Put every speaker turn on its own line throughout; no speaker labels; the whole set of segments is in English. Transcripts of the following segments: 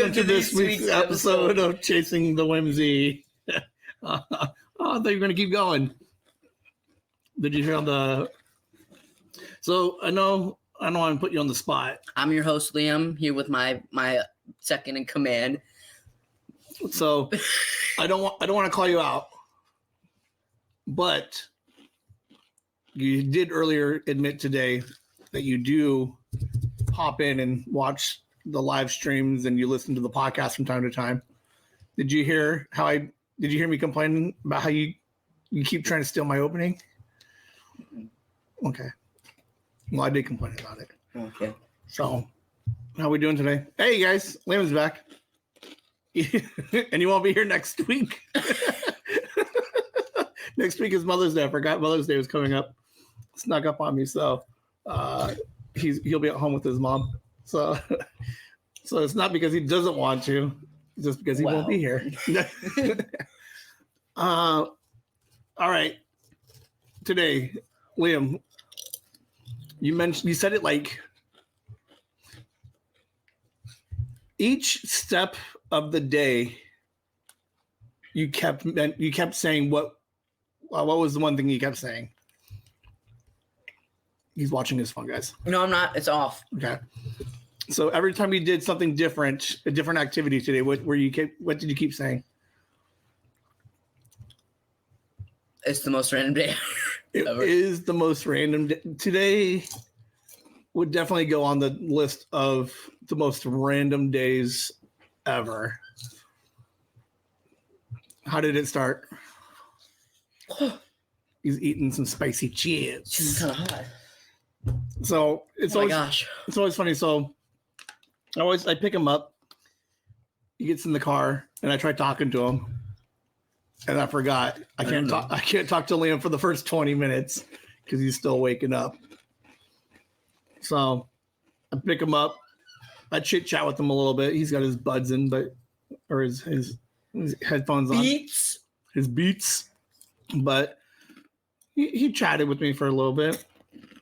Welcome to this week's episode of Chasing the Whimsy. I thought you were going to keep going. Did you hear the... So I know I want to put you on the spot.
I'm your host, Liam, here with my second in command.
So I don't want to call you out, but you did earlier admit today that you do pop in and watch the live streams and you listen to the podcast from time to time. Did you hear me complaining about how you keep trying to steal my opening? Okay. Well, I did complain about it.
Okay.
So, how we doing today? Hey guys, Liam's back. And you won't be here next week. Next week is Mother's Day. I forgot Mother's Day was coming up. Snuck up on me, so he'll be at home with his mom. So it's not because he doesn't want to, it's just because he won't be here. All right. Today, Liam, you said it like each step of the day you kept saying what was the one thing you kept saying? He's watching his phone, guys.
No, I'm not. It's off.
Okay. So every time you did something different, a different activity today, what did you keep saying?
It's the most random day ever.
It is the most random day. Today would definitely go on the list of the most random days ever. How did it start? He's eating some spicy chips.
It's kind of hot.
So it's always funny. So I pick him up. He gets in the car, and I try talking to him, and I forgot. I can't talk to Liam for the first 20 minutes because he's still waking up. So I pick him up. I chit chat with him a little bit. He's got his buds in, or his headphones on. His Beats. But he chatted with me for a little bit.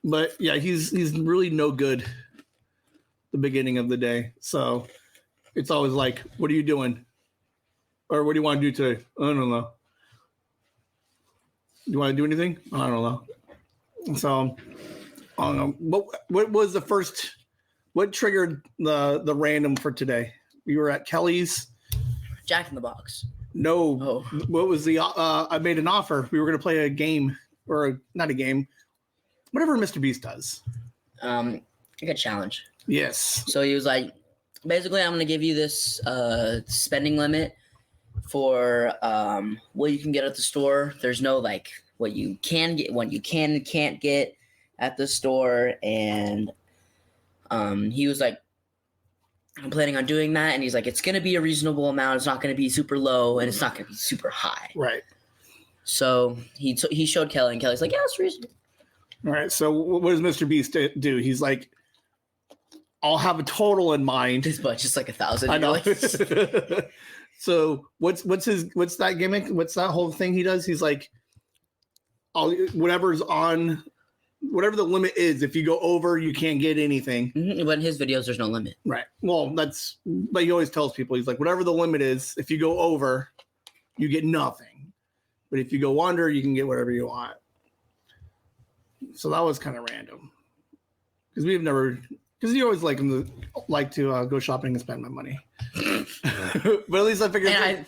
But yeah, he's really no good the beginning of the day. So it's always like, what are you doing? Or what do you want to do today? I don't know. Do you want to do anything? I don't know. So I don't know. What was the first, what triggered the random for today? We were at Kelly's.
Jack in the Box.
No.
Oh.
What was I made an offer. We were going to play a game, or not a game, whatever Mr. Beast does.
Like a challenge.
Yes.
So he was like, basically, I'm going to give you this spending limit for what you can get at the store. There's no like what you can get, what you can and can't get at the store. And he was like, I'm planning on doing that. And he's like, it's going to be a reasonable amount. It's not going to be super low and it's not going to be super high.
Right.
So he showed Kelly, and Kelly's like, yeah, it's reasonable.
All right. So what does Mr. Beast do? He's like, I'll have a total in mind.
His budget's like $1,000.
I know. So what's that gimmick? What's that whole thing he does? He's like, whatever the limit is, if you go over, you can't get anything.
Mm-hmm. But in his videos, there's no limit.
Right. Well, but he always tells people, he's like, whatever the limit is, if you go over, you get nothing. But if you go under, you can get whatever you want. So that was kind of random. Because you always like to go shopping and spend my money. But at least I figured.
And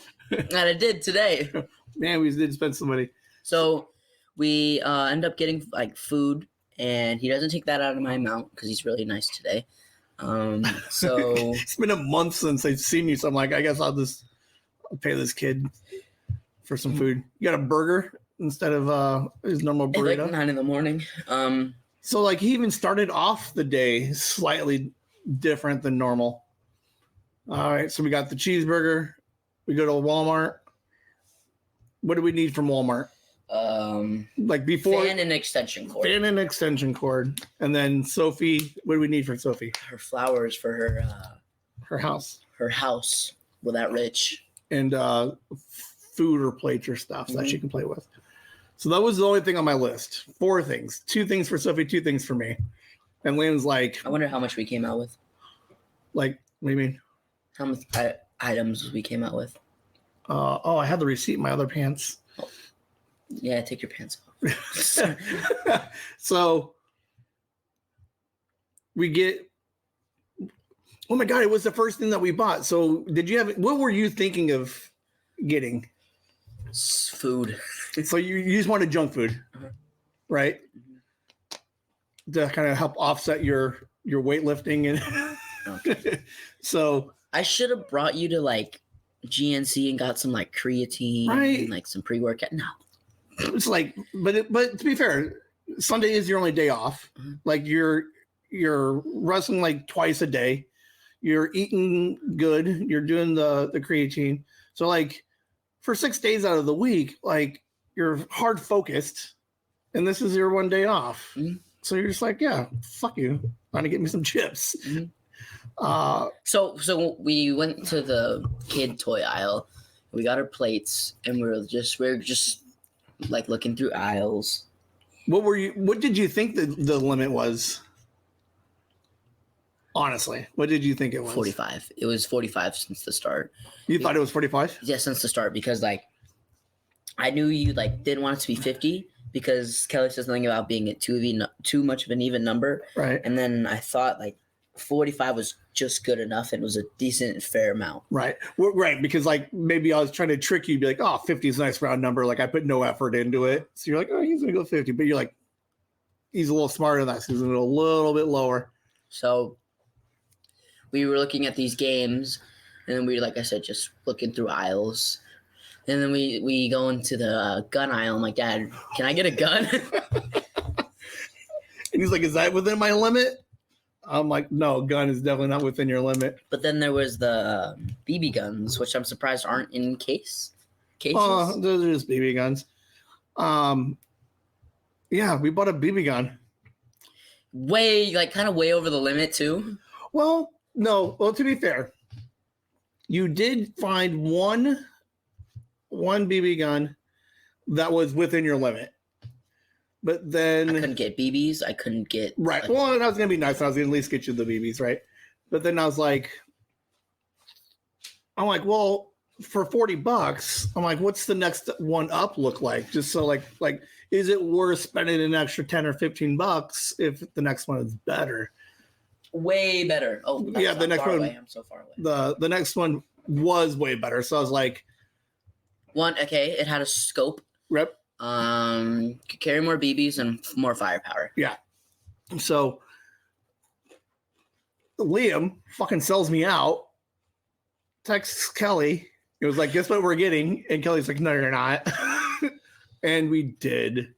I did today.
Man, we did spend some money.
So we end up getting like food, and he doesn't take that out of my amount because he's really nice today. So
it's been a month since I've seen you, so I'm like, I guess I'll pay this kid for some food. You got a burger instead of his normal burrito.
Like 9 a.m.
So like he even started off the day slightly different than normal. All right, so we got the cheeseburger. We go to Walmart. What do we need from Walmart? Like before,
fan and extension cord.
And then Sophie, what do we need for Sophie?
Her flowers for
her house.
Well, that rich.
And food or plates or stuff that she can play with. So that was the only thing on my list. 4 things. 2 things for Sophie, 2 things for me. And Liam's like,
I wonder how much we came out with.
Like, what do you mean?
How many items we came out with?
I had the receipt in my other pants.
Oh. Yeah, take your pants off.
So we get. Oh my God! It was the first thing that we bought. So did you have? What were you thinking of getting?
Food.
So you just wanted junk food, right? Mm-hmm. To kind of help offset your weightlifting and. Okay. So
I should have brought you to like GNC and got some like creatine and like some pre-workout. No,
it's like, but to be fair, Sunday is your only day off. Mm-hmm. Like you're wrestling like twice a day. You're eating good. You're doing the creatine. So like for 6 days out of the week, like you're hard focused, and this is your one day off. Mm-hmm. So you're just like, yeah, fuck you. I'm gonna get me some chips. Mm-hmm.
So we went to the kid toy aisle. We got our plates, and we were just like looking through aisles.
What did you think the limit was? Honestly, what did you think it was?
45. It was 45 since the start.
You thought it was 45?
Yeah, since the start, because like I knew you like didn't want it to be 50 because Kelly says something about being at too much of an even number.
Right.
And then I thought like 45 was just good enough and was a decent fair amount.
Right. Right. Because like maybe I was trying to trick you, be like, oh, 50 is a nice round number. Like I put no effort into it. So you're like, oh, he's going to go 50. But you're like, he's a little smarter than that. So he's going to go a little bit lower.
So we were looking at these games, and we, like I said, just looking through aisles. And then we go into the gun aisle. I'm like, Dad, can I get a gun?
And he's like, is that within my limit? I'm like, no, gun is definitely not within your limit.
But then there was the BB guns, which I'm surprised aren't in cases.
Those are just BB guns. Yeah, we bought a BB gun.
Kind of way over the limit too.
Well, no. Well, to be fair, you did find one BB gun that was within your limit. But then
I couldn't get BBs. I couldn't get
right. Well, I was gonna be nice. I was gonna at least get you the BBs, right? But then I was like, well, for $40, I'm like, what's the next one up look like? Just so like, is it worth spending an extra $10 or $15 if the next one is better?
Way better. Oh,
yeah, the next one.
I'm so far away.
The next one was way better. So I was like,
it had a scope.
Rep.
Could carry more BBs and more firepower.
Yeah. So Liam fucking sells me out. Texts Kelly. It was like, guess what we're getting? And Kelly's like, no, you're not. And we did.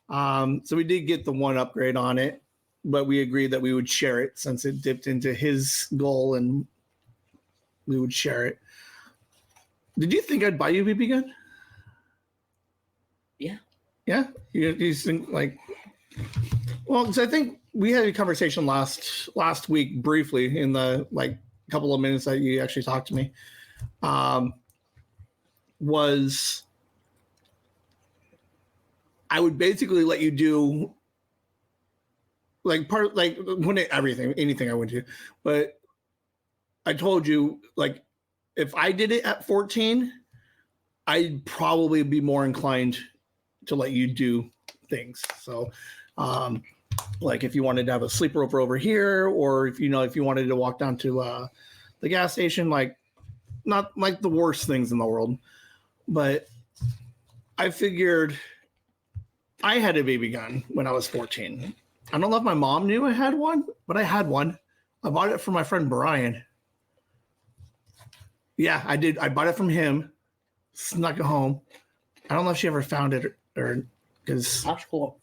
So we did get the one upgrade on it, but we agreed that we would share it since it dipped into his goal and we would share it. Did you think I'd buy you a BB gun?
Yeah.
Yeah? You think like... Well, because I think we had a conversation last week briefly in the like couple of minutes that you actually talked to me. Was I would basically let you do like anything I went to, but I told you like if I did it at 14, I'd probably be more inclined to let you do things. So like if you wanted to have a sleeper over here, or if you wanted to walk down to the gas station, like not like the worst things in the world, but I figured I had a BB gun when I was 14. I don't know if my mom knew I had one, but I had one. I bought it from my friend Brian. Yeah, I did. I bought it from him, snuck it home. I don't know if she ever found it or because
that's cool.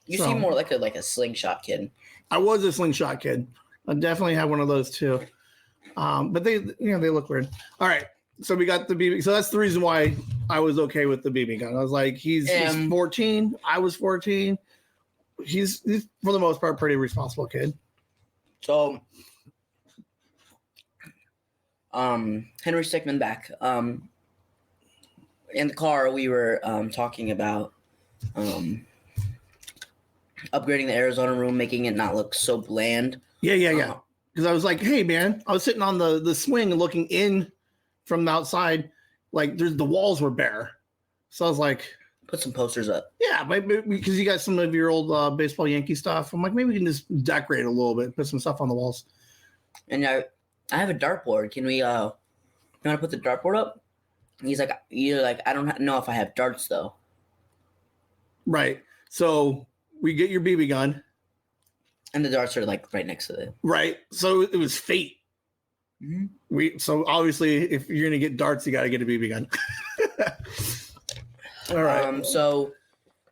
You seem more like a slingshot kid.
I was a slingshot kid. I definitely had one of those too. But they look weird. All right. So we got the BB. So that's the reason why I was okay with the BB gun. I was like, he's 14. I was 14. He's for the most part pretty responsible kid.
So, Henry Stickman back. In the car, we were talking about upgrading the Arizona room, making it not look so bland.
Yeah. because I was like, hey man, I was sitting on the swing and looking in from the outside, like the walls were bare. So I was like,
put some posters up.
Yeah, because you got some of your old baseball Yankee stuff. I'm like, maybe we can just decorate a little bit, put some stuff on the walls.
And I have a dartboard. Can we you want to put the dartboard up? And he's like, I don't know if I have darts though.
Right. So we get your BB gun.
And the darts are like right next to it.
Right. So it was fate.
Mm-hmm.
So obviously, if you're gonna get darts, you got to get a BB gun. All right.
So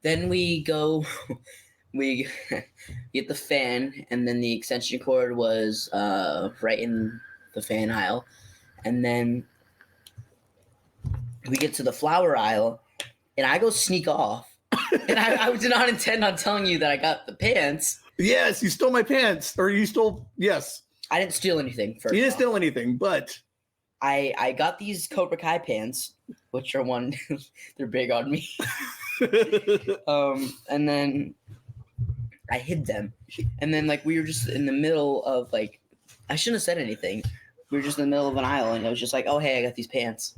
then we go, we get the fan, and then the extension cord was right in the fan aisle, and then we get to the flower aisle, and I go sneak off, and I did not intend on telling you that I got the pants.
Yes, you stole my pants, or you stole. Yes,
I didn't steal anything.
You didn't steal anything, but
I got these Cobra Kai pants, which are they're big on me. And then I hid them, and then like we were just in the middle of like, I shouldn't have said anything. We were just in the middle of an aisle, and I was just like, oh hey, I got these pants.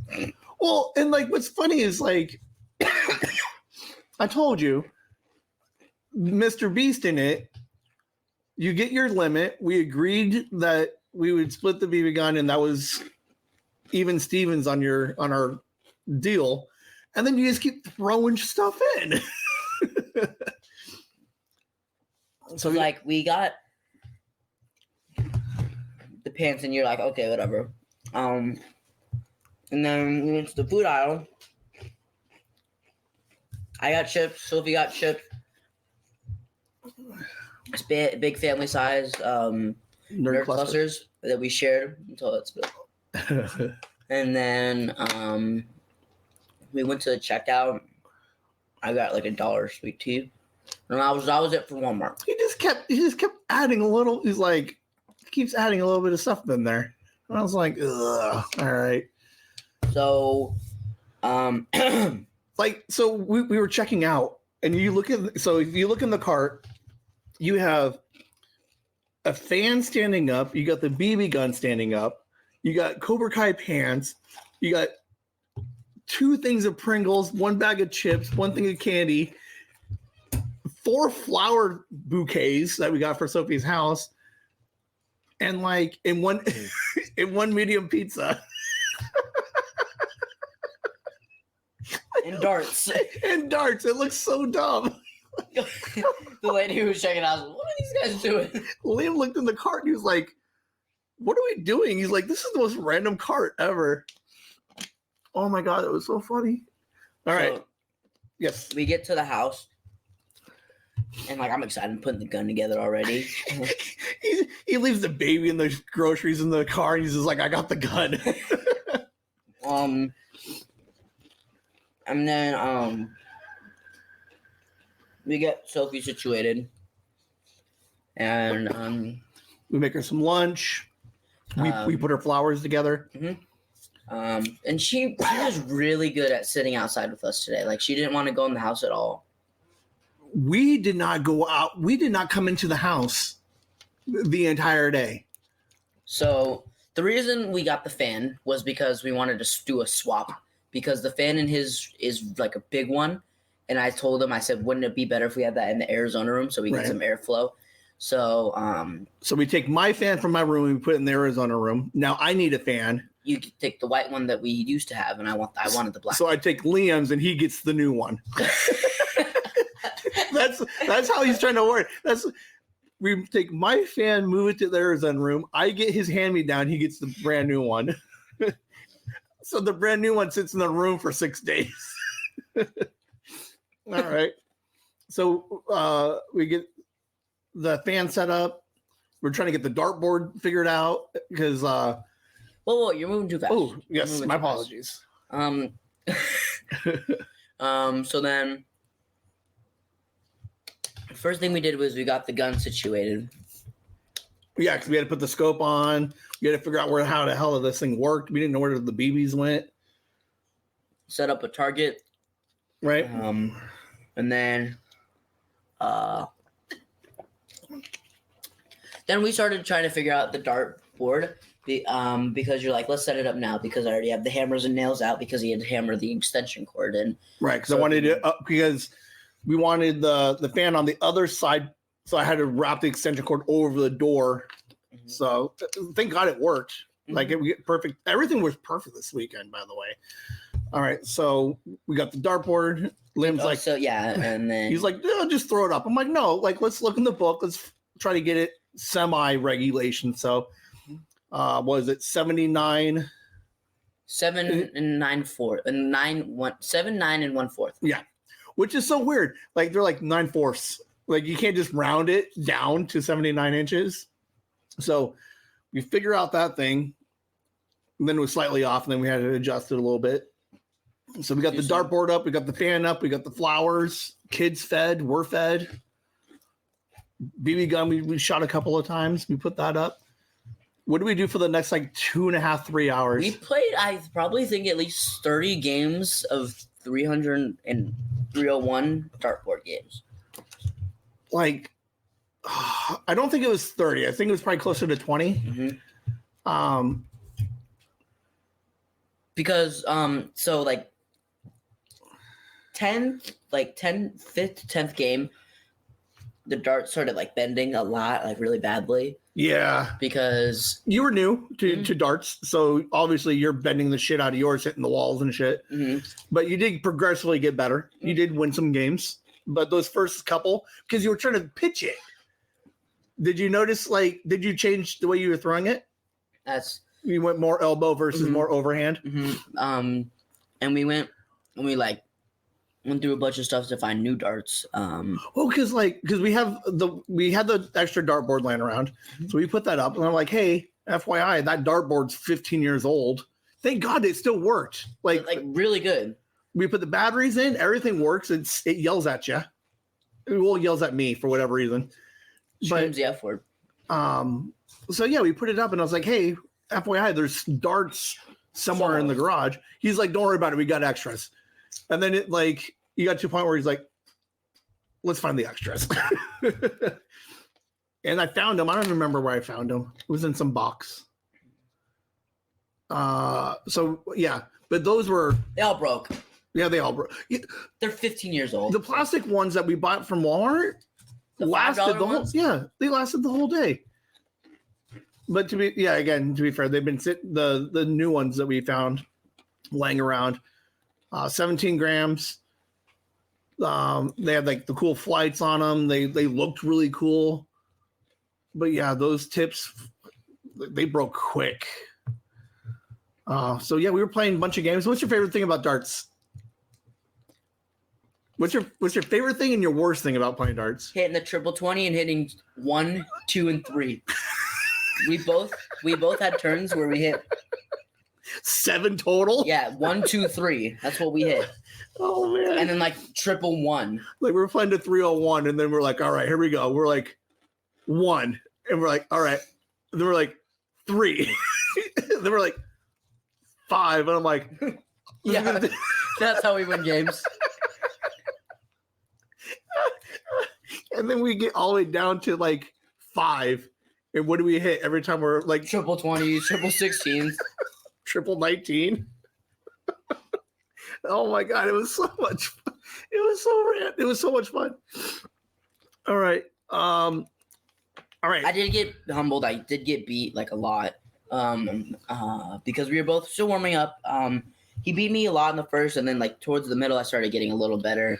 Well, and like what's funny is like, I told you, Mr. Beast in it. You get your limit. We agreed that we would split the BB gun, and that was even Stevens on our deal. And then you just keep throwing stuff in.
So like we got the pants, and you're like, okay, whatever. And then we went to the food aisle. I got chips. Sophie got chips. Big family size nerd clusters that we shared until it spilled. And then we went to the checkout. I got like $1 sweet tea. And that was it for Walmart.
He just kept adding a little. He keeps adding a little bit of stuff in there. And I was like, ugh, all right.
So
so we were checking out, and if you look in the cart, you have a fan standing up, you got the BB gun standing up, you got Cobra Kai pants, you got 2 things of Pringles, 1 bag of chips, 1 thing of candy, 4 flower bouquets that we got for Sophie's house, and like in one medium pizza.
And darts.
And darts. It looks so dumb.
The lady who was checking out, what are these guys doing?
Liam looked in the cart and he was like, what are we doing? He's like, this is the most random cart ever. Oh my God, that was so funny. All right. Yes.
We get to the house, and like I'm excited. I'm putting the gun together already.
he leaves the baby and the groceries in the car, and he's just like, I got the gun.
And then we get Sophie situated, and
we make her some lunch. We put her flowers together.
Mm-hmm. And she was really good at sitting outside with us today. Like she didn't want to go in the house at all.
We did not go out. We did not come into the house the entire day.
So the reason we got the fan was because we wanted to do a swap, because the fan in his is like a big one. And I told him, I said, wouldn't it be better if we had that in the Arizona room so we get some airflow? So
so we take my fan from my room and we put it in the Arizona room. Now I need a fan.
You could take the white one that we used to have, and I wanted the black.
So I take Liam's and he gets the new one. That's how he's trying to work. We take my fan, move it to the Arizona room. I get his hand-me-down. He gets the brand new one. So the brand new one sits in the room for 6 days. All right. So we get the fan set up. We're trying to get the dartboard figured out because.
Whoa, you're moving too fast.
Oh, yes, my apologies.
So then, first thing we did was we got the gun situated.
Yeah, because we had to put the scope on. We had to figure out how the hell this thing worked. We didn't know where the BBs went.
Set up a target.
Right.
And then Then we started trying to figure out the dartboard. Because you're like, let's set it up now because I already have the hammers and nails out because he had to hammer the extension cord in.
Right, because I wanted it up because we wanted the fan on the other side, so I had to wrap the extension cord over the door. Mm-hmm. So thank God it worked. Mm-hmm. Like it perfect. Everything was perfect this weekend, by the way. All right, so we got the dartboard. Lim's like,
so yeah, and then
he's like, yeah, just throw it up. I'm like, no, like let's look in the book. Let's try to get it semi-regulation. So. Was it 79?
7 and 9/4 and 7 9 and 1/4.
Yeah, which is so weird. Like they're like 9/4. Like you can't just round it down to 79 inches. So we figure out that thing. And then it was slightly off, and then we had to adjust it a little bit. So we got the dartboard up, we got the fan up, we got the flowers. Kids fed, we're fed. BB gun, we shot a couple of times. We put that up. What do we do for the next like 2.5, 3 hours?
We played, I probably think, at least 30 games of 300 and 301 dartboard games.
Like, I don't think it was 30. I think it was probably closer to 20.
Mm-hmm. Because so like 5th to 10th game, the dart started like bending a lot, like really badly.
Yeah,
because
you were new to darts, so obviously you're bending the shit out of yours, hitting the walls and shit.
Mm-hmm.
But you did progressively get better. You did win some games, but those first couple, because you were trying to pitch it. Did you notice? Like, did you change the way you were throwing it? You went more elbow versus more overhand.
Mm-hmm. And we went through a bunch of stuff to find new darts.
Because we had the extra dartboard laying around, so we put that up, and I'm like, hey, FYI, that dartboard's 15 years old. Thank God it still worked. Like
really good. We
put the batteries in, everything works. It yells at you. It yells at me for whatever reason.
Screams the F word.
So yeah, we put it up, and I was like, hey, FYI, there's darts somewhere in the garage. He's like, don't worry about it, we got extras. And then you got to a point where he's like, let's find the extras. And I found them. I don't remember where I found them. It was in some box. So yeah, but
they all broke.
Yeah, they all broke.
They're 15 years old.
The plastic ones that we bought from Walmart lasted they lasted the whole day. But to be fair, they've been the new ones that we found laying around. 17 grams. They had like the cool flights on them. They looked really cool. But yeah, those tips, they broke quick. So yeah, we were playing a bunch of games. What's your favorite thing about darts? What's your favorite thing and your worst thing about playing darts?
Hitting the triple 20 and hitting 1, 2, and 3. We both had turns where we hit
7 total.
Yeah, 1, 2, 3. That's what we hit.
Oh man!
And then like triple 1.
Like we were playing to 301, and then we're like, all right, here we go. We're like 1, and we're like, all right. And then we're like 3. Then we're like 5, and I'm like,
yeah, that's how we win games.
And then we get all the way down to like 5, and what do we hit every time we're like
triple 20s, triple 16s,
triple 19? Oh my God, it was so much fun. It was so much fun. All right.
I did get humbled. I did get beat like a lot. Because we were both still warming up. He beat me a lot in the first, and then like towards the middle I started getting a little better.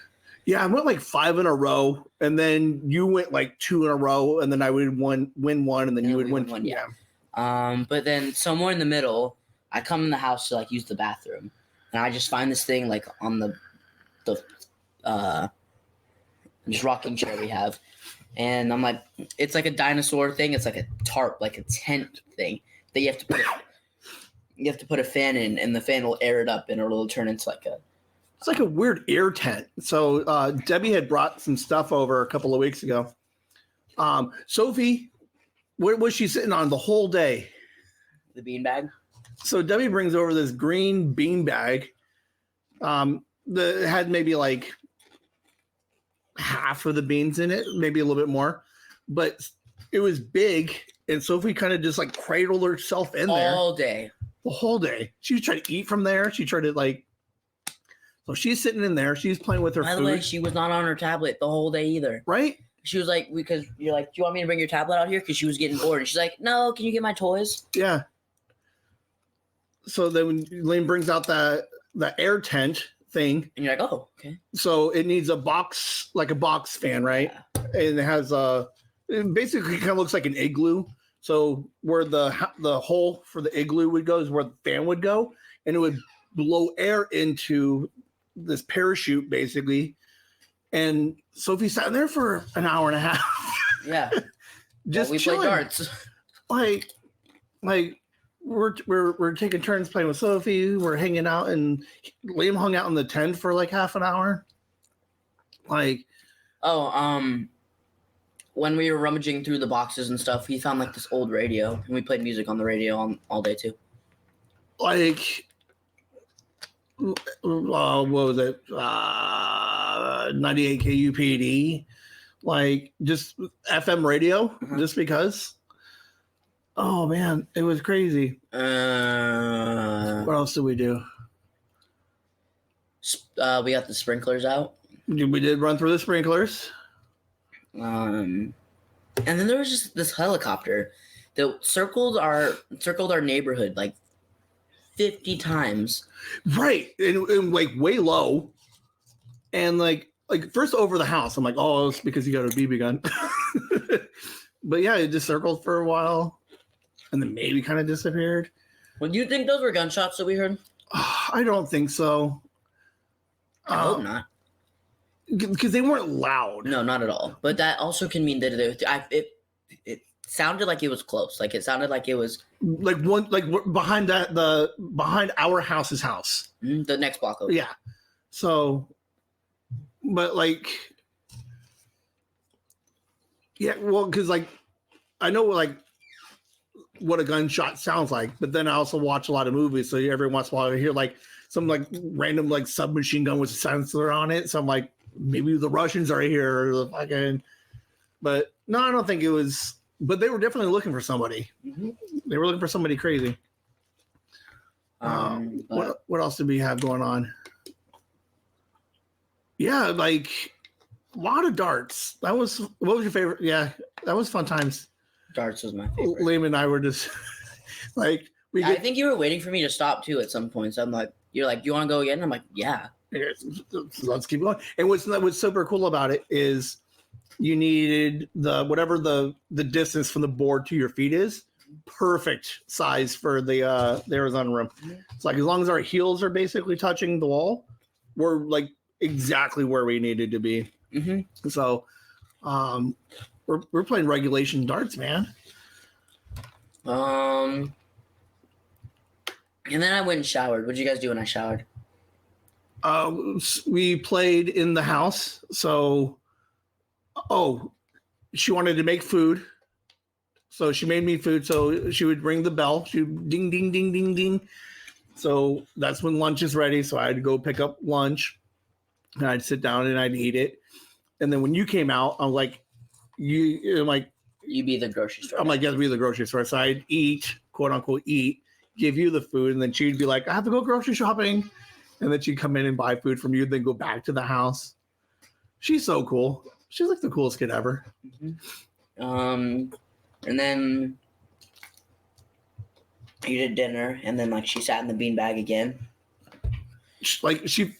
Yeah, I went like 5 in a row, and then you went like 2 in a row, and then I would win one, and then you would win 1.
Yeah. But then somewhere in the middle, I come in the house to like use the bathroom. And I just find this thing like on the this rocking chair we have, and I'm like, it's like a dinosaur thing. It's like a tarp, like a tent thing that you have to put a fan in, and the fan will air it up, and it'll turn into like a.
It's like a weird air tent. So Debbie had brought some stuff over a couple of weeks ago. Sophie, what was she sitting on the whole day?
The beanbag.
So Debbie brings over this green bean bag that had maybe like half of the beans in it, maybe a little bit more. But it was big, and Sophie kind of just like cradled herself in there
all day,
the whole day. She tried to eat from there. She tried to like. So she's sitting in there. She's playing with her food.
By the way, she was not on her tablet the whole day either.
Right?
She was like, because you're like, do you want me to bring your tablet out here? Because she was getting bored. And she's like, no, can you get my toys?
Yeah. So then when Lane brings out the air tent thing.
And you're like, oh, okay.
So it needs a box, like a box fan, right? Yeah. And it has it basically kind of looks like an igloo. So where the hole for the igloo would go is where the fan would go. And it would blow air into this parachute, basically. And Sophie sat in there for an hour and a half.
Yeah.
Just
we
chilling.
played darts.
Like we're taking turns playing with Sophie. We're hanging out, and Liam hung out in the tent for like half an hour. Like,
when we were rummaging through the boxes and stuff, he found like this old radio, and we played music on the radio all day too.
Like, what was it? 98 KUPD, like just FM radio, just because. Oh man, it was crazy. What else did we do?
We got the sprinklers out.
We did run through the sprinklers.
And then there was just this helicopter that circled our neighborhood like 50 times. Right,
and like way low, and like first over the house. I'm like, oh, it's because you got a BB gun. But yeah, it just circled for a while, and then maybe kind of disappeared.
Well, do you think those were gunshots that we heard?
I don't think so.
I hope not.
Because they weren't loud.
No, not at all. But that also can mean that it sounded like it was close. Like it sounded like it was
behind behind our house's house.
The next block over.
Yeah. So, but like, yeah, well, because like, I know like what a gunshot sounds like, but then I also watch a lot of movies. So every once in a while I hear like some like random like submachine gun with a silencer on it. So I'm like, maybe the Russians are here or the fucking, but no, I don't think it was, but they were definitely looking for somebody. Mm-hmm. They were looking for somebody crazy. What else did we have going on? Yeah, like a lot of darts. What was your favorite? Yeah, that was fun times.
Darts was my favorite.
Liam and I were just like,
I think you were waiting for me to stop too at some point. So I'm like, you're like, you want to go again? I'm like, yeah.
Let's keep going. And what's super cool about it is you needed whatever the distance from the board to your feet is, perfect size for the Arizona room. It's like as long as our heels are basically touching the wall, we're like exactly where we needed to be. Mm-hmm. So we're playing regulation darts, man.
And then I went and showered. What did you guys do when I showered?
We played in the house. So, she wanted to make food. So she made me food. So she would ring the bell. She would ding, ding, ding, ding, ding. So that's when lunch is ready. So I had to go pick up lunch. And I'd sit down and I'd eat it. And then when you came out, I'm like, you
be the grocery store.
I'm like, yes, be the grocery store. So I'd eat, quote unquote, give you the food. And then she'd be like, I have to go grocery shopping. And then she'd come in and buy food from you, then go back to the house. She's so cool. She's like the coolest kid ever.
Mm-hmm. And then you did dinner, and then like she sat in the beanbag again.
Like she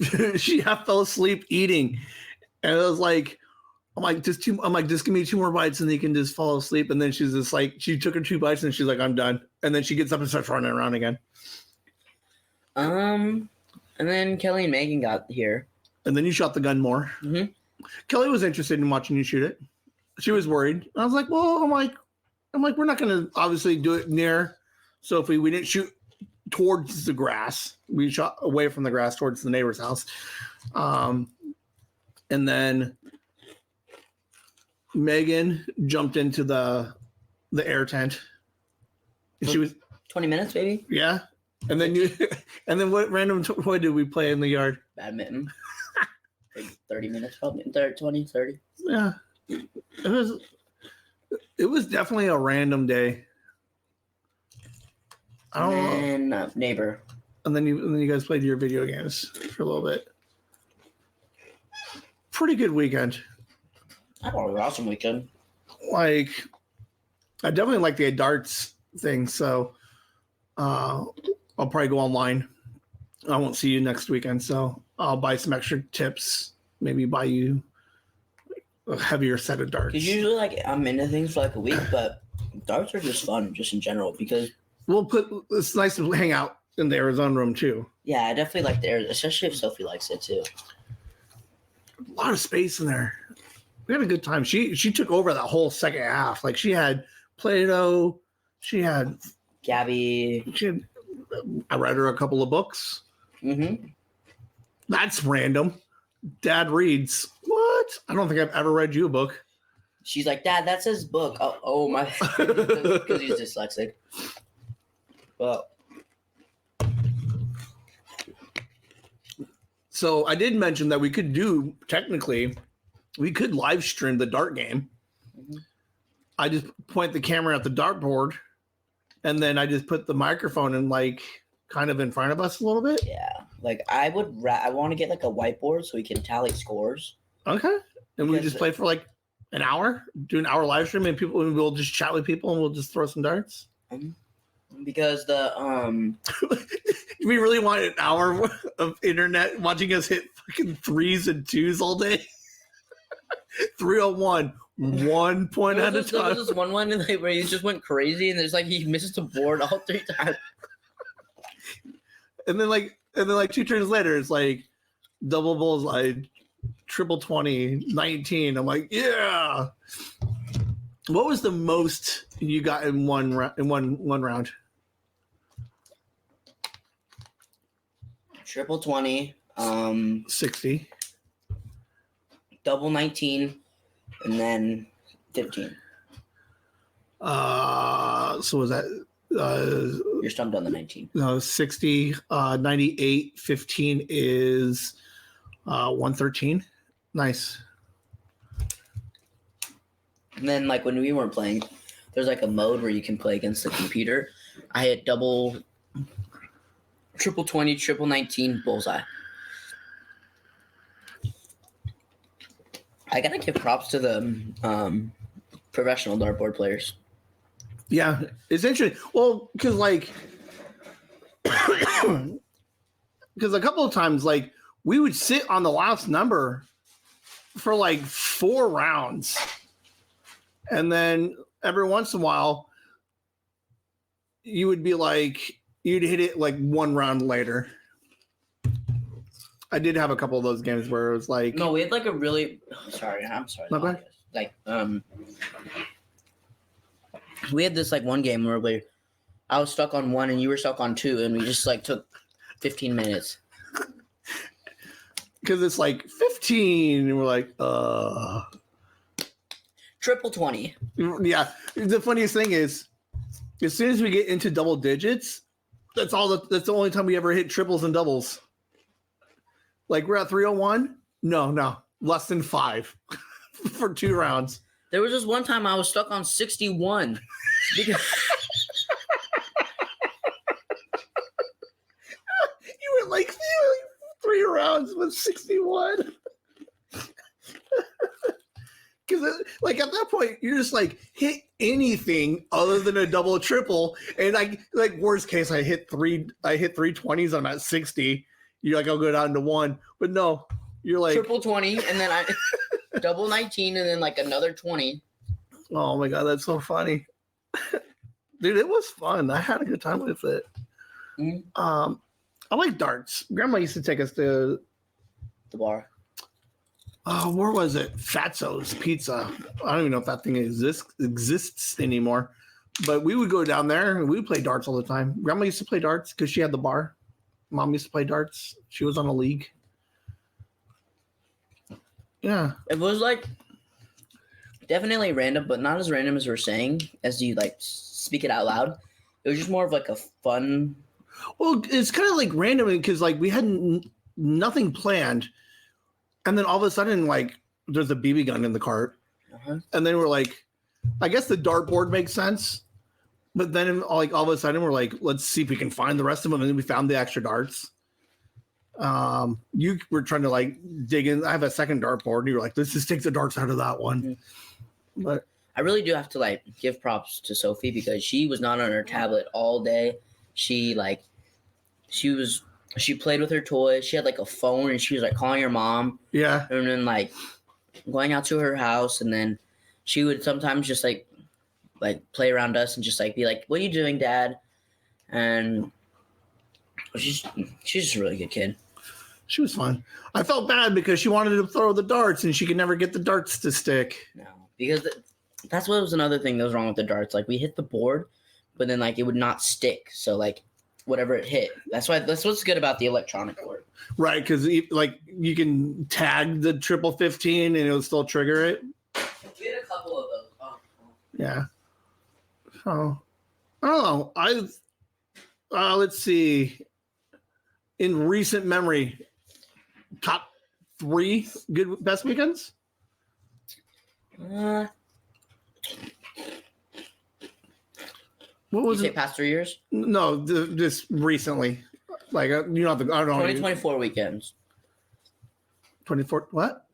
half fell asleep eating, and it was like, just give me 2 more bites, and then you can just fall asleep. And then she's just like, she took her 2 bites, and she's like, I'm done. And then she gets up and starts running around again.
And then Kelly and Megan got here.
And then you shot the gun more. Mm-hmm. Kelly was interested in watching you shoot it. She was worried. I was like, well, I'm like, we're not going to obviously do it near Sophie. We didn't shoot towards the grass. We shot away from the grass towards the neighbor's house. And then Megan jumped into the air tent. She was
20 minutes, baby.
Yeah. And then what random toy did we play in the yard?
Badminton. Like 30 minutes, probably 20, 30.
Yeah. It was It was definitely a random day. I don't know.
Neighbor.
And then you guys played your video games for a little bit. Pretty good weekend.
I had an awesome weekend.
Like, I definitely like the darts thing, so I'll probably go online. I won't see you next weekend, so I'll buy some extra tips. Maybe buy you a heavier set of darts.
Because usually, like, I'm into things for like a week, but darts are just fun, just in general. Because
it's nice to hang out in the Arizona room too.
Yeah, I definitely like the Arizona, especially if Sophie likes it too.
A lot of space in there. We had a good time. She took over that whole second half. Like, she had Play-Doh. She had
Gabby.
I read her a couple of books.
Mm-hmm.
That's random. Dad reads. What? I don't think I've ever read you a book.
She's like, Dad, that's his book. Oh my. Because he's dyslexic. Well.
So I did mention that we could live stream the dart game. Mm-hmm. I just point the camera at the dartboard, and then I just put the microphone in, like, kind of in front of us a little bit.
Yeah. Like, I want to get like a whiteboard so we can tally scores.
Okay. And we just play for like an hour, do an hour live stream, and we'll just chat with people and we'll just throw some darts.
Because
we really want an hour of internet watching us hit fucking 3s and 2s all day. 301, 1 point at a time.
There was this one where he just went crazy, and there's like he misses the board all 3 times.
And then like 2 turns later, it's like double bullseye, triple 20, 19. I'm like, yeah. What was the most you got in one round?
Triple 20,
60,
double 19, and then 15.
So was that?
You're stumped on the 19.
No, 60, 98, 15 is 113. Nice.
And then, like, when we weren't playing, there's like a mode where you can play against the computer. I hit triple 20, triple 19, bullseye. I gotta give props to the professional dartboard players.
Yeah, it's interesting. Well, because a couple of times, like, we would sit on the last number for like 4 rounds, and then every once in a while, you would be like, you'd hit it like 1 round later. I did have a couple of those games where it was like,
no, we had like a really. I'm sorry.
Okay.
Like we had this like one game where I was stuck on 1 and you were stuck on 2, and we just like took 15 minutes.
Because it's like 15, and we're like,
Triple 20.
Yeah. The funniest thing is, as soon as we get into double digits, that's the only time we ever hit triples and doubles. Like, we're at 301. No, less than 5 for 2 rounds.
There was this one time I was stuck on 61. Because
you went like 3 rounds with 61. Because like at that point, you're just like, hit anything other than a double or triple, and like worst case, I hit 3 20s on that 60. You're like, I'll go down to 1, but no, you're like
triple 20, and then I double 19, and then like another 20.
Oh my god, that's so funny. Dude, it was fun. I had a good time with it. Mm-hmm. I like darts. Grandma used to take us to
the bar.
Where was it? Fatso's Pizza. I don't even know if that thing exists anymore. But we would go down there and we would play darts all the time. Grandma used to play darts because she had the bar. Mom used to play darts. She was on a league. Yeah.
It was like definitely random, but not as random as we're saying, as you like speak it out loud. It was just more of like a fun.
Well, it's kind of like random because like we had nothing planned. And then all of a sudden, like, there's a BB gun in the cart. Uh-huh. And then we're like, I guess the dartboard makes sense. But then, like, all of a sudden, we're like, let's see if we can find the rest of them. And then we found the extra darts. You were trying to, like, dig in. I have a second dartboard. And you were like, let's just take the darts out of that one. Mm-hmm. But
I really do have to, like, give props to Sophie because she was not on her tablet all day. She played with her toys. She had, like, a phone, and she was, like, calling her mom.
Yeah.
And then, like, going out to her house. And then she would sometimes just, like play around us and just like be like, "What are you doing, Dad?" And she's just a really good kid.
She was fun. I felt bad because she wanted to throw the darts and she could never get the darts to stick.
No, because that's what was another thing that was wrong with the darts. Like we hit the board, but then like it would not stick. So like whatever it hit, that's what's good about the electronic board.
Right, because like you can tag the 15 and it'll still trigger it.
We had a couple of those. Oh.
Yeah. Oh, I don't know. Let's see. In recent memory, top 3 best weekends.
What
was it?
Past 3 years?
No, just recently. Like I don't know.
2024 weekends.
24 what?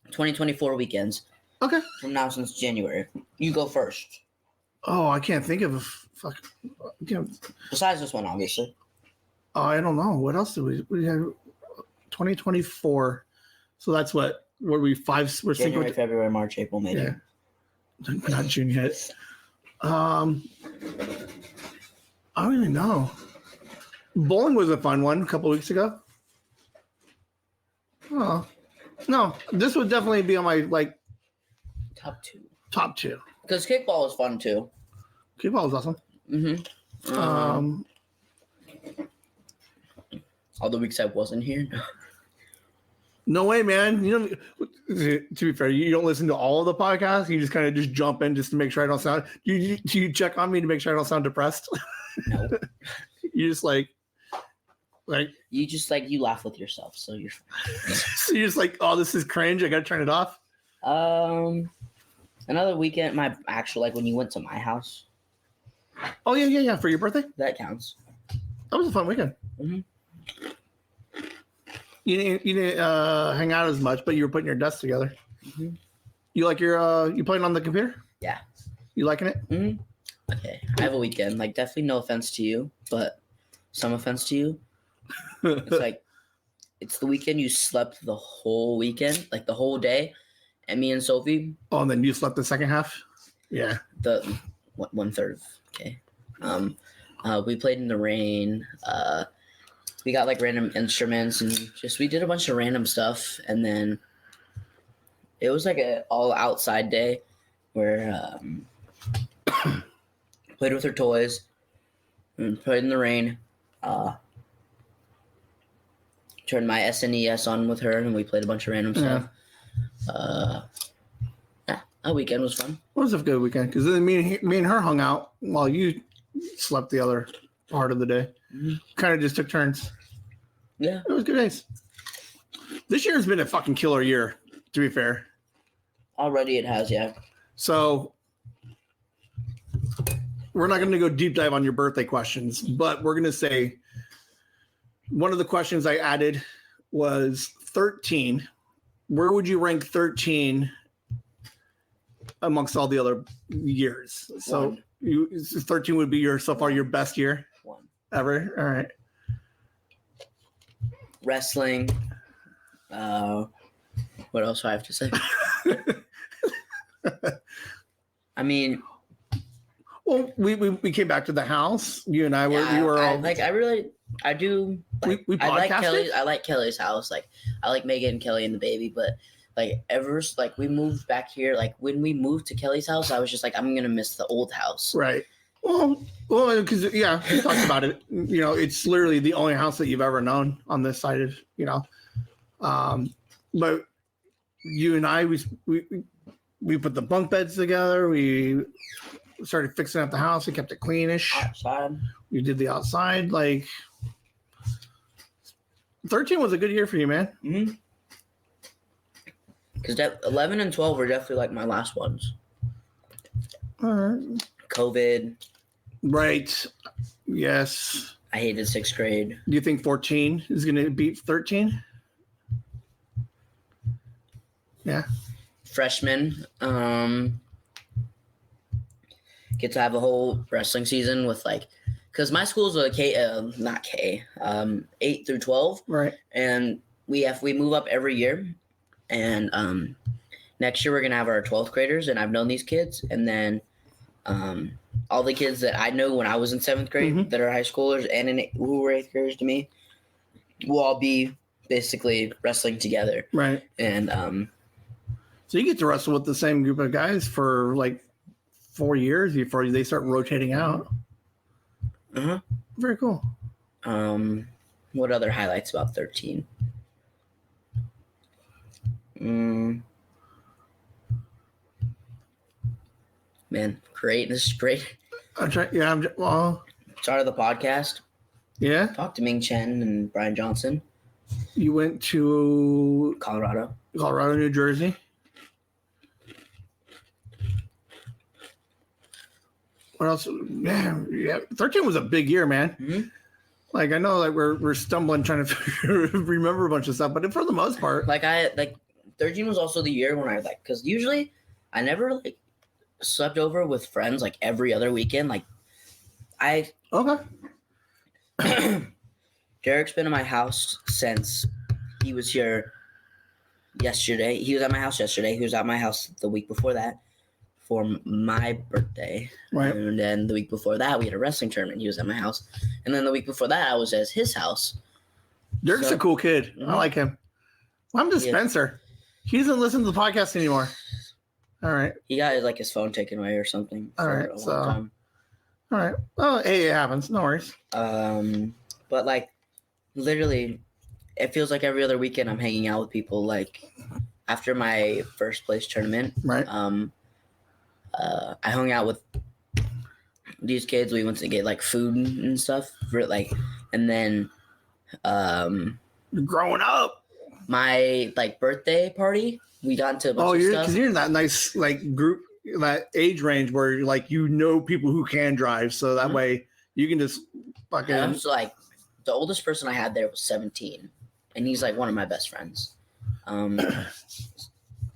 2024 weekends.
Okay.
From now since January. You go first.
Oh, I can't think of a fuck.
Besides this one, obviously.
Oh, I don't know. What else did we have? 2024. So that's what? Were we 5? We're
January, February, March, April, May.
Yeah. Not June yet. I don't even know. Bowling was a fun one a couple weeks ago. Oh no, this would definitely be on my like
top 2.
Top 2.
Because kickball was fun too.
Kickball was awesome.
Mm-hmm. All the weeks I wasn't here.
No way, man. You know, to be fair, you don't listen to all of the podcasts. You just kind of just jump in just to make sure I don't sound. Do you check on me to make sure I don't sound depressed?
No.
You just like
you laugh with yourself, so you're fine.
So you're just like, oh, this is cringe. I gotta turn it off.
Another weekend, my actual like when you went to my house.
Oh yeah. For your birthday,
that counts.
That was a fun weekend.
Mm-hmm.
You didn't hang out as much, but you were putting your desk together.
Mm-hmm.
You like your you playing on the computer?
Yeah.
You liking it?
Mm-hmm. Okay, I have a weekend. Like, definitely no offense to you, but some offense to you. It's like, it's the weekend you slept the whole weekend, like the whole day, and me and Sophie.
Oh, and then you slept the second half? Yeah.
The 1/3. Okay. We played in the rain. We got like random instruments and we did a bunch of random stuff, and then it was like a all outside day where played with her toys and played in the rain. Turned my SNES on with her and we played a bunch of random stuff. Yeah, that weekend was fun.
It was a good weekend because then me and her hung out while you slept the other part of the day. Mm-hmm. Kind of just took turns.
Yeah,
it was good days. This year has been a fucking killer year, to be fair.
Already it has, yeah.
So we're not going to go deep dive on your birthday questions, but we're going to say one of the questions I added was 13. Where would you rank 13 amongst all the other years? So 13 would be your best year?
1.
Ever? All right.
Wrestling. What else do I have to say? I mean,
well, we came back to the house. You and I were.
Yeah,
we were all.
I do. Like,
we podcasted?
I like Kelly's house. Like I like Megan, Kelly, and the baby. But like we moved back here. Like when we moved to Kelly's house, I was just like, I'm gonna miss the old house.
Right. Well, because we talked about it. You know, it's literally the only house that you've ever known on this side of. You know, but you and I we put the bunk beds together. We started fixing up the house. We kept it cleanish.
Outside.
We did the outside. Like 13 was a good year for you, man.
Mm-hmm. Because 11 and 12 were definitely like my last ones. COVID.
Right. Yes.
I hated 6th grade.
Do you think 14 is going to beat 13? Yeah.
Freshman. Get to have a whole wrestling season with because my school's a not K, 8 through 12.
Right.
And we move up every year. And next year we're going to have our 12th graders. And I've known these kids. And then all the kids that I know when I was in 7th grade that are high schoolers and who were 8th graders to me will all be basically wrestling together.
Right.
And
so you get to wrestle with the same group of guys for 4 years before they start rotating out.
Uh-huh.
Very cool.
What other highlights about 13? Man, great. This is great.
I'm trying. Yeah.
Started the podcast.
Yeah.
Talked to Ming Chen and Brian Johnson.
You went to
Colorado,
New Jersey. What else? Man, yeah. 13 was a big year, man.
Mm-hmm.
I know we're stumbling trying to remember a bunch of stuff, but for the most part,
13 was also the year when I because usually I never slept over with friends every other weekend.
Okay.
Derek's been in my house since he was here yesterday. He was at my house yesterday. He was at my house the week before that for my birthday.
Right.
And then the week before that, we had a wrestling tournament. He was at my house. And then the week before that, I was at his house.
Derek's a cool kid. I like him. I'm just Spencer. He doesn't listen to the podcast anymore. All right.
He got his phone taken away or something.
All right. All right. Oh, hey, it happens. No worries.
But literally, it feels like every other weekend I'm hanging out with people. After my first place tournament,
right?
I hung out with these kids. We went to get food and stuff and then
growing up,
my birthday party, we got into a bunch of stuff.
Because you're in that nice group, that age range where people who can drive, so that way you can just fucking.
I was the oldest person I had there was 17, and he's one of my best friends.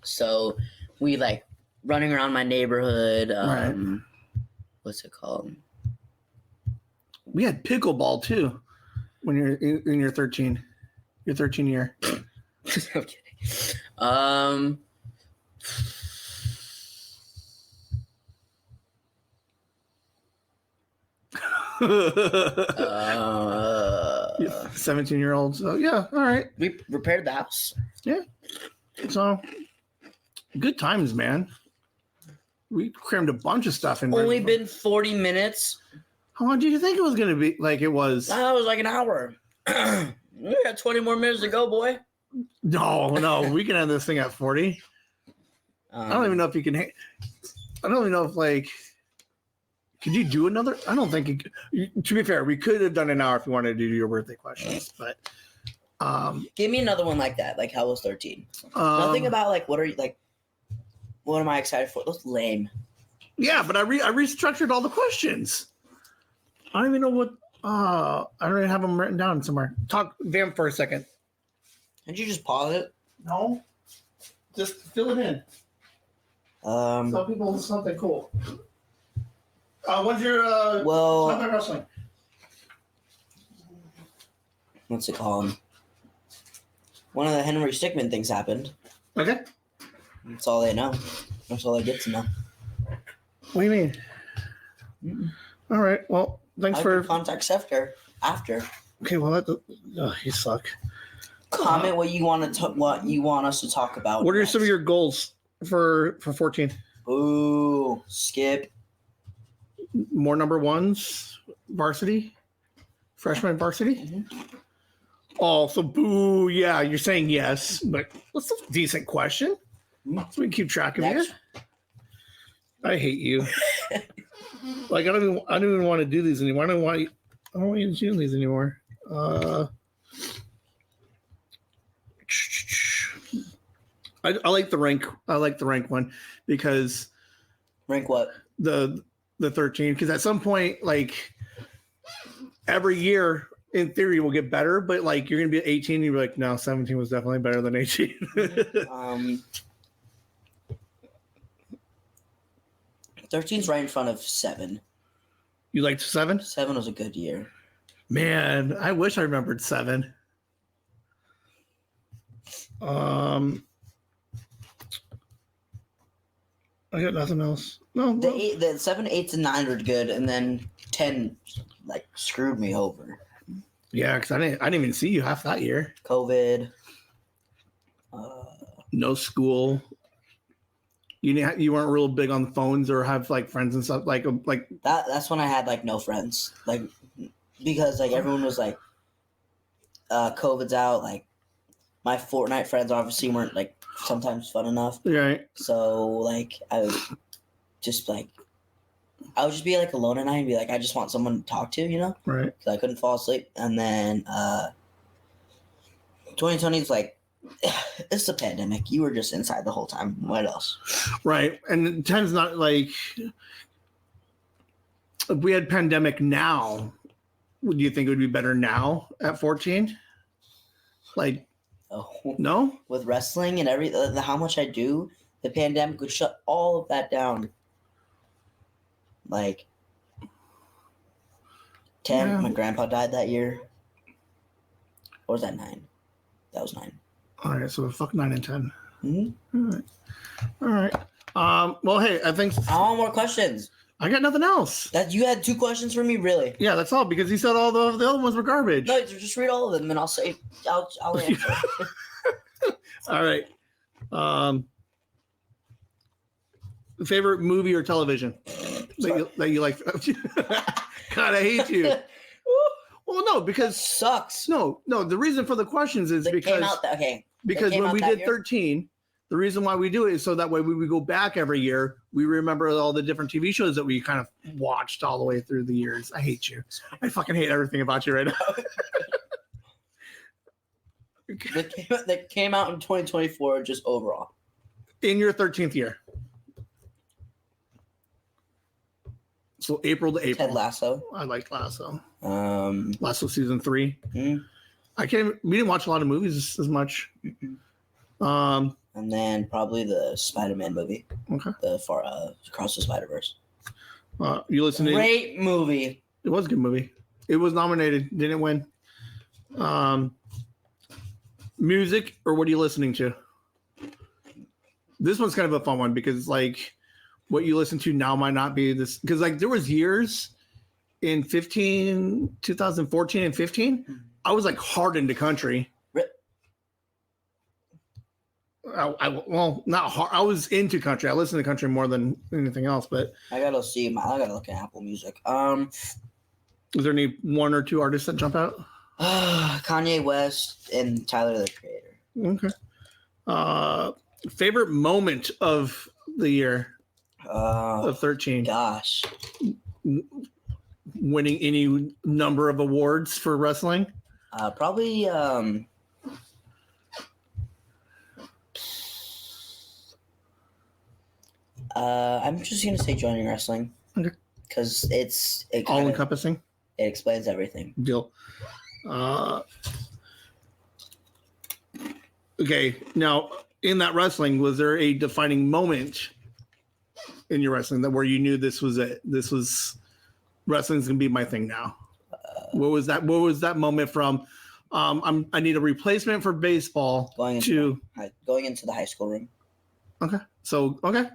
So we running around my neighborhood.
Right.
What's it called?
We had pickleball too when you're in your 13 year.
I'm kidding.
Uh, 17-year-old. So yeah, all right.
We repaired the house.
Yeah. So good times, man. We crammed a bunch of stuff in.
Only been 40 minutes.
How long did you think it was going to be? It was.
That was an hour. We got 20 more minutes to go, boy.
No, we can end this thing at 40. I don't even know if you can. I don't even know if could you do another? I don't think. To be fair, we could have done an hour if you wanted to do your birthday questions, but.
Give me another one like that. How was 13? Nothing about what are you what am I excited for? That's lame.
Yeah, but I restructured all the questions. I don't even know what. I don't even have them written down somewhere. Talk Vamp for a second.
Did you just pause it?
No, just fill it in. Tell people something cool. What's your wrestling?
What's it called? One of the Henry Stickmin things happened.
Okay.
That's all they know. That's all I get to know.
What do you mean?
Mm-mm.
All right. Well, thanks for
contacts after.
Okay. Well, you suck.
Comment what you want us to talk about.
What are some of your goals for 14?
Ooh, skip.
More number ones, varsity, freshman varsity.
Mm-hmm.
Oh, so boo! Yeah, you're saying yes, but that's a decent question. So we can keep track of you. I hate you. I don't even want to do these anymore. I don't want you to do these anymore. I like the rank. I like the rank one because
rank what?
the 13, because at some point, like every year in theory will get better, but like you're gonna be at 18 and you're like, no, 17 was definitely better than 18.
13's right in front of 7.
You liked 7?
7 was a good year.
Man, I wish I remembered 7. I got nothing else. No,
the 7, 8, and 9 were good, and then 10 like screwed me over.
Yeah, because I didn't even see you half that year.
COVID.
No school. You weren't real big on the phones or have like friends and stuff like
that. That's when I had like no friends, like because like everyone was like, COVID's out. Like my Fortnite friends obviously weren't like sometimes fun enough.
Right.
So like I would just be like alone at night and be like, I just want someone to talk to, you know?
Right.
Because I couldn't fall asleep. And then 2020 is like, it's a pandemic. You were just inside the whole time. What else?
Right. And 10's not like, if we had pandemic now, would you think it would be better now at 14? Like, no?
With wrestling and how much I do, the pandemic would shut all of that down. Like 10, yeah. My grandpa died that year. Or was that 9? That was 9.
All right, so fuck 9 and 10.
Mm-hmm.
All right. Well, hey, I think
I want more questions.
I got nothing else.
That you had 2 questions for me, really?
Yeah, that's all because you said all the other ones were garbage.
No, just read all of them, and I'll answer.
All right. Favorite movie or television that you like? God, I hate you. Well, no, because
sucks.
No. The reason for the questions is because because when we did 13, the reason why we do it is so that way we go back every year, we remember all the different TV shows that we kind of watched all the way through the years. I hate you. I fucking hate everything about you right now.
That came out in 2024, just overall.
In your 13th year. So April to April.
Ted Lasso.
I liked Lasso. Lasso season 3. Mm-hmm. We didn't watch a lot of movies as much.
Mm-hmm. And then probably the Spider-Man movie.
Okay.
The Across the Spider-Verse.
You listened to
Great movie.
It was a good movie. It was nominated. Didn't win. Music or what are you listening to? This one's kind of a fun one because like what you listen to now might not be this because like there was years in 2014 and 15 I was like hard into country. Well, not hard. I was into country. I listened to country more than anything else, but
I gotta look at Apple Music.
Is there any 1 or 2 artists that jump out?
Kanye West and Tyler the Creator.
Okay. Favorite moment of the year of 13?
Gosh.
Winning any number of awards for wrestling?
Probably. I'm just gonna say joining wrestling.
Okay.
Because it
all encompassing.
It explains everything.
Deal. Okay. Now, in that wrestling, was there a defining moment in your wrestling that where you knew this was it? This was wrestling's gonna be my thing now. What was that? What was that moment from? I need a replacement for baseball.
Going into the high school room.
Okay. So okay.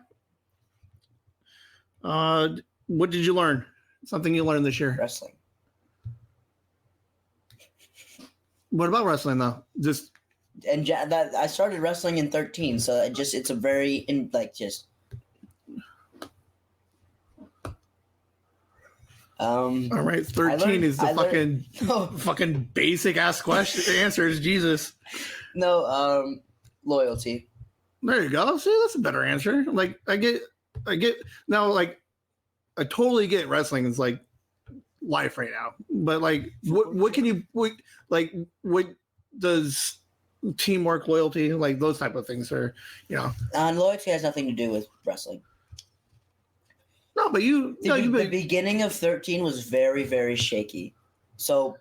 What did you learn? Something you learned this year?
Wrestling.
What about wrestling though? Just
and that I started wrestling in 13, so it's a very all
right, 13 is the fucking basic ass question answers. Jesus.
No, loyalty.
There you go. See, that's a better answer. Like I get now. Like I totally get wrestling is like life right now. But like, what does teamwork, loyalty, like those type of things are, you know?
And loyalty has nothing to do with wrestling.
No, No, but
the beginning of 13 was very, very shaky. So,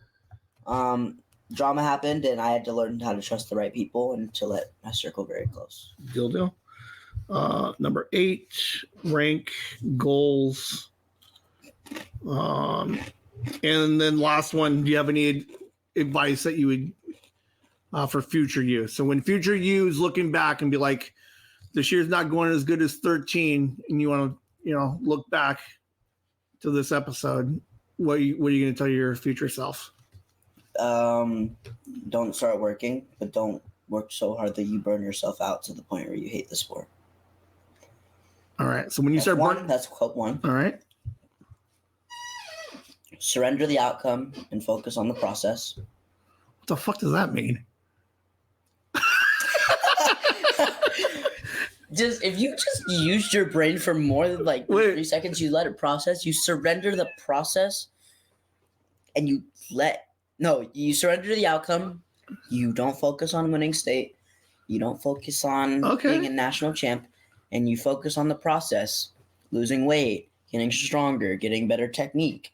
drama happened, and I had to learn how to trust the right people and to let my circle very close.
Deal. Number 8, rank goals. And then last one, do you have any advice that you would for future you? So when future you is looking back and be like, this year's not going as good as 13, and you want to, look back to this episode, what are you going to tell your future self?
Don't start working, but don't work so hard that you burn yourself out to the point where you hate the sport.
All right. So when you
that's quote 1.
All right.
Surrender the outcome and focus on the process.
What the fuck does that mean?
If you just used your brain for more than 3 seconds, you let it process. You surrender the process, and you surrender the outcome. You don't focus on winning state. You don't focus on being a national champ, and you focus on the process, losing weight, getting stronger, getting better technique,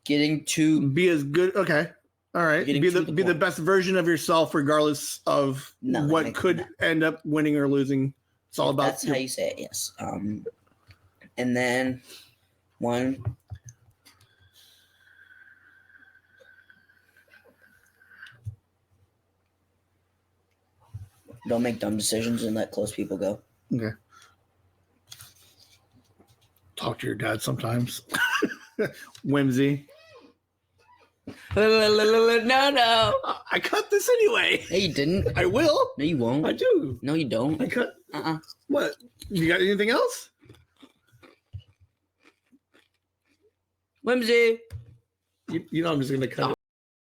getting to
be as good. Okay. All right. Be the best version of yourself, regardless of what could end up winning or losing. It's all about.
That's how you say it. Yes. And then 1. Don't make dumb decisions and let close people go.
Okay. Talk to your dad sometimes. Whimsy.
No.
I cut this anyway.
No, you didn't.
I will.
No, you won't.
I do.
No, you don't.
I cut. What? You got anything else?
Whimsy.
I'm just going to cut it.